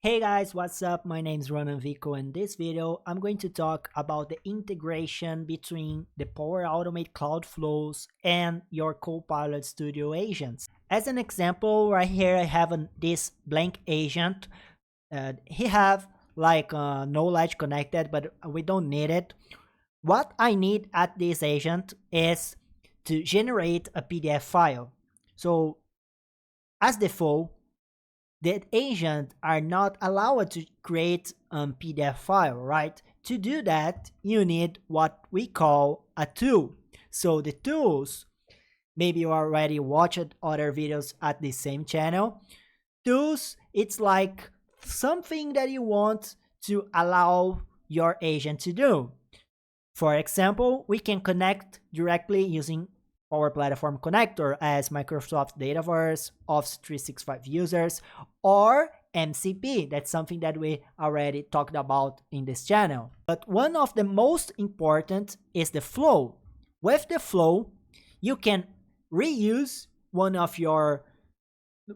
Hey guys, what's up? My name is Ronan Vico. In this video, I'm going to talk about the integration between the Power Automate Cloud Flows and your Copilot Studio agents. As an example, right here I have this blank agent. He have like knowledge connected, but we don't need it. What I need at this agent is to generate a PDF file. So as default, the agent are not allowed to create a PDF file, right? To do that, you need what we call a tool. So the tools, maybe you already watched other videos at the same channel. Tools, it's like something that you want to allow your agent to do. For example, we can connect directly using Power Platform Connector as Microsoft Dataverse, Office 365 users, or MCP. That's something that we already talked about in this channel. But one of the most important is the flow. With the flow, you can reuse one of your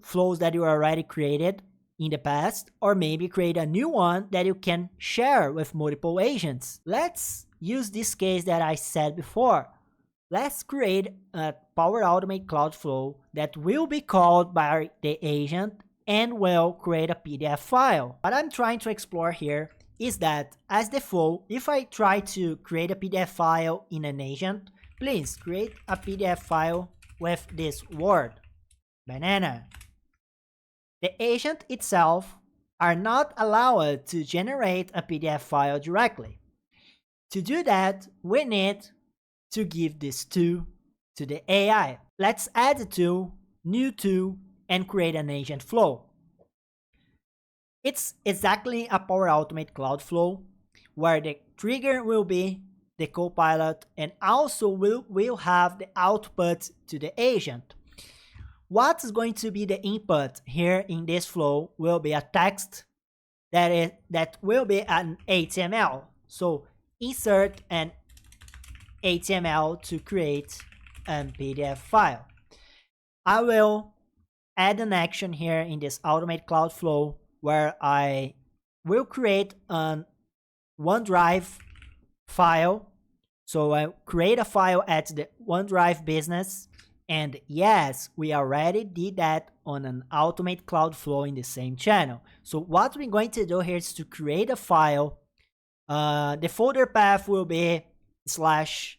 flows that you already created in the past, or maybe create a new one that you can share with multiple agents. Let's use this case that I said before. Let's create a Power Automate Cloud Flow that will be called by the agent and will create a PDF file. What I'm trying to explore here is that as default, if I try to create a PDF file in an agent, please create a PDF file with this word, banana. The agent itself are not allowed to generate a PDF file directly. To do that, we need to give this to the AI. Let's add a tool, new tool, and create an agent flow. It's exactly a Power Automate Cloud Flow where the trigger will be the Copilot and also will have the output to the agent. What is going to be the input here in this flow will be a text that will be an HTML. So insert an HTML to create a PDF file. I will add an action here in this Automate Cloud Flow where I will create an OneDrive file. So I create a file at the OneDrive business. And yes, we already did that on an Automate Cloud Flow in the same channel. So what we're going to do here is to create a file. The folder path will be slash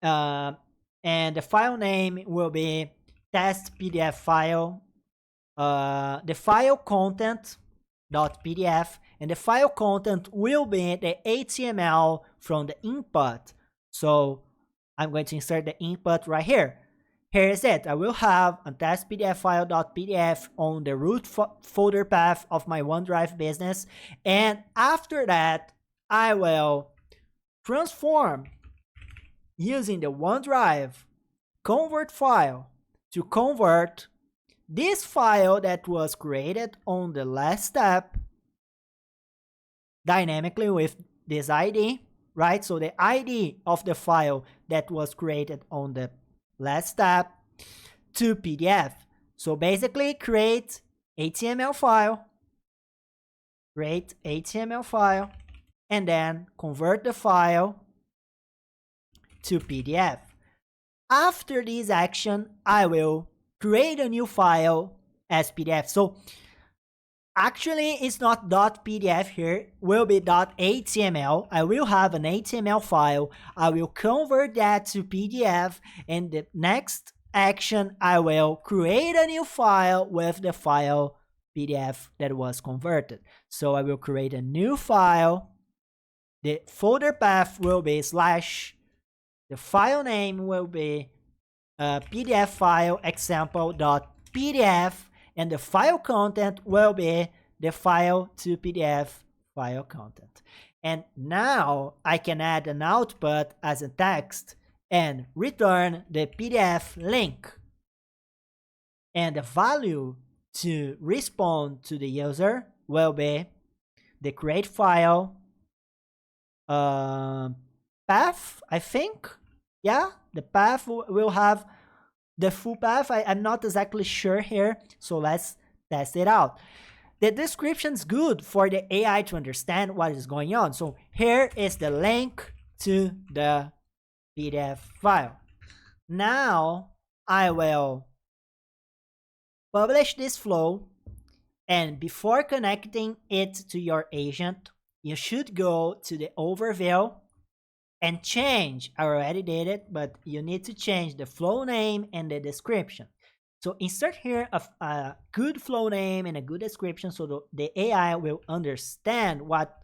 and the file name will be test PDF file. The file content .pdf and the file content will be the HTML from the input. So I'm going to insert the input right here. Here is it. I will have a test PDF file.pdf on the root folder path of my OneDrive business, and after that I will transform using the OneDrive convert file to convert this file that was created on the last step dynamically with this ID, right? So the ID of the file that was created on the last step to PDF. So basically create HTML file, and then convert the file to PDF. After this action, I will create a new file as PDF. So actually it's not .pdf here, will be .html. I will have an HTML file. I will convert that to PDF, and the next action I will create a new file with the file PDF that was converted. So I will create a new file. The folder path will be slash. The file name will be PDF file example.pdf, and the file content will be the file to PDF file content. And now I can add an output as a text and return the PDF link. And the value to respond to the user will be the create file path, I think. Yeah, the path will have the full path. I'm not exactly sure here, so let's test it out. the description is good for the AI to understand what is going on. So here is the link to the PDF file. Now I will publish this flow, and before connecting it to your agent, you should go to the overview and change. I already did it, but you need to change the flow name and the description. So insert here a good flow name and a good description so the AI will understand what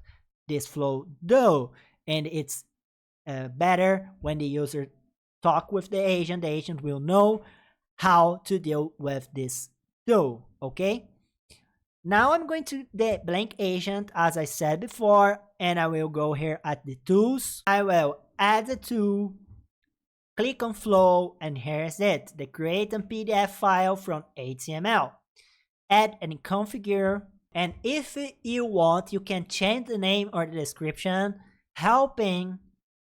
this flow do. And it's better when the user talk with the agent will know how to deal with this do, okay? Now I'm going to the blank agent as I said before, and I will go here at the tools. I will add the tool, click on flow, and here's it, the create a PDF file from HTML. Add and configure, and if you want, you can change the name or the description, helping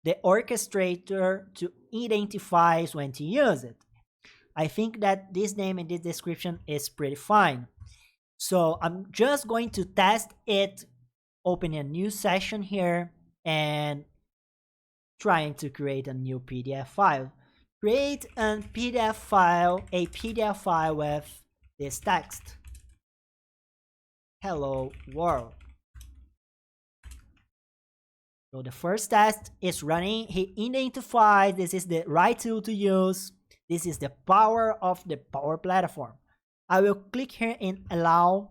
the orchestrator to identify when to use it. I think that this name and this description is pretty fine. So I'm just going to test it, open a new session here, and trying to create a new PDF file. Create a PDF file with this text. Hello world. So the first test is running. He identified this is the right tool to use. This is the power of the Power Platform. I will click here in allow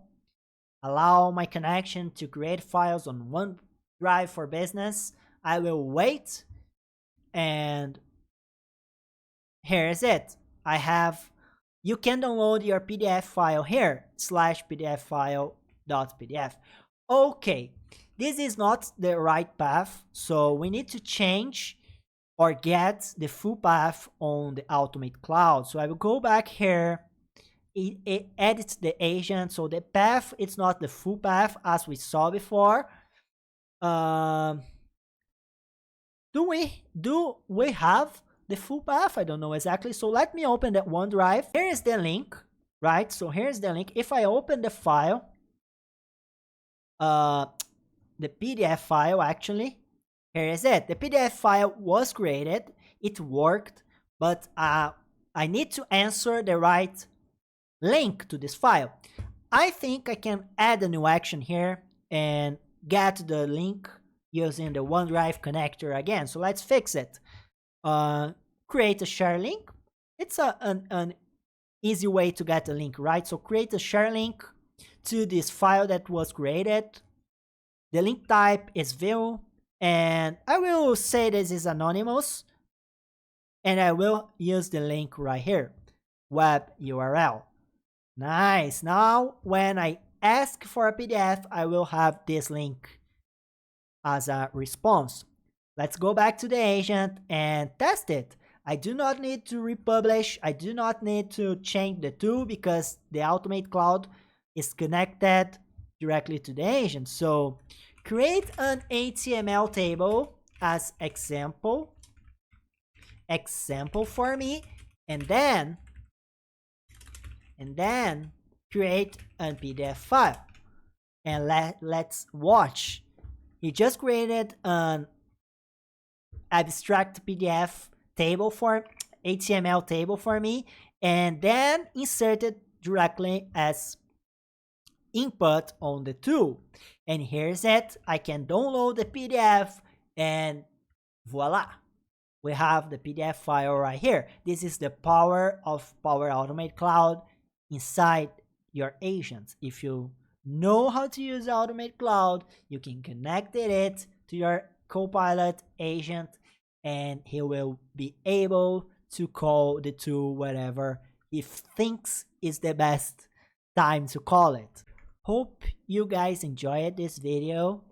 my connection to create files on OneDrive for Business. I will wait, and here is it. You can download your PDF file here, /pdffile.pdf. Okay, this is not the right path, so we need to change or get the full path on the Automate Cloud. So I will go back here, edit the agent, so the path, it's not the full path as we saw before. Do we have the full path? I don't know exactly. So let me open that OneDrive. Here is the link, right? So here's the link. If I open the file, the PDF file actually, here is it. The PDF file was created, it worked, but I need to answer the right link to this file. I think I can add a new action here and get the link using the OneDrive connector again. So let's fix it. Create a share link. It's an easy way to get a link, right? So create a share link to this file that was created. The link type is view, and I will say this is anonymous, and I will use the link right here, web URL. Nice. Now when I ask for a PDF, I will have this link as a response. Let's go back to the agent and test it. I do not need to republish. I do not need to change the tool because the Automate Cloud is connected directly to the agent. So create an HTML table as example for me, and then create a PDF file. And let's watch. He just created an abstract PDF table for HTML table for me, and then inserted directly as input on the tool. And here's it. I can download the PDF, and voila, we have the PDF file right here. This is the power of Power Automate Cloud inside your agents. If you know how to use Automate Cloud, you can connect it to your Copilot agent, and he will be able to call the tool whatever he thinks is the best time to call it. Hope you guys enjoyed this video.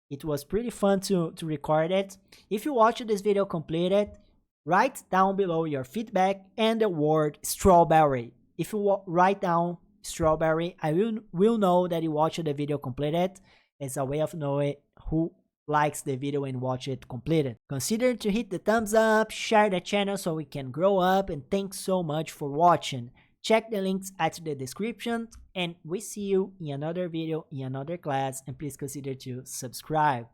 It was pretty fun to record it. If you watched this video completed, write down below your feedback and the word strawberry. If you write down strawberry, I will know that you watched the video completed. It's a way of knowing who likes the video and watch it completed. Consider to hit the thumbs up, share the channel so we can grow up, and thanks so much for watching. Check the links at the description, and we see you in another video in another class, and please consider to subscribe.